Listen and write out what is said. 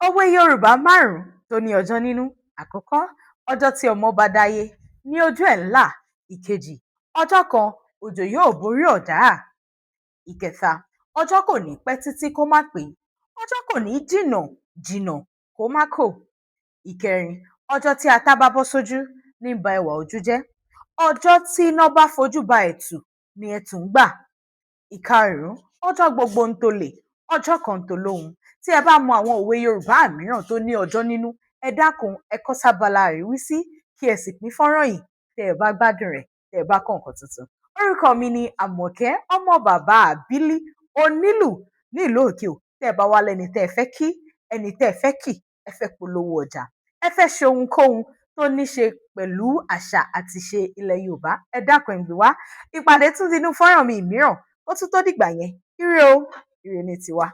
Òwe Yorùbá márùn-ún tó ní ọjọ́ nínú. Àkọ́kọ́, ọjọ́ tí ọmọ bá dáyé ní ojú ẹ̀ ńlá. Ìkejì, ọjọ́ kan òjò yóò borí ọ̀dá. Ìkẹta, ọjọ́ kò ní pẹ́ títí kó má pé. Ọjọ́ kò ní jìnnà jìnnà kó má kò. Ìkẹrin, ọjọ́ tí ata bá bọ́ sójú ní ba ẹwà ojú jẹ́. Ọjọ́ tí iná bá fojú ba ẹ̀tù ni ẹ̀tù ń gbà. Ìkarùn-ún, ọjọ́ gbogbo ń tolè, ọjọ́ kan ń tolóhun. Tí ẹ bá mọ àwọn òwe Yorùbá mìíràn tó ní ọjọ́ nínú, ẹ dákun ẹ kọ sábàlá àríwísí kí ẹ sì pín fọ́nrán yìí tẹ́ ẹ bá gbádùn rẹ̀, tẹ́ ẹ bá kọ́ nǹkan tuntun. Orúkọ mi ni Àmọ̀kẹ́ ọmọ bàbá Àbílí onílù ní ìlú Òkè-Ò. Tẹ́ ẹ bá wá lẹ́ni tẹ́ ẹ fẹ́ kí, ẹni tẹ́ ẹ fẹ́ kì, ẹ fẹ́ polówó ọjà, ẹ fẹ́ ṣe ohunkóhun tó ní ṣe pẹ̀lú àṣà àti ìṣe ilẹ̀ Yorùbá, ẹ dákun ẹ gbé wá. Ìpàdé tún di inú fọ́nrán mi mìíràn. Ó tún tó dìgbà yẹn. Ire o, ire ni tiwa.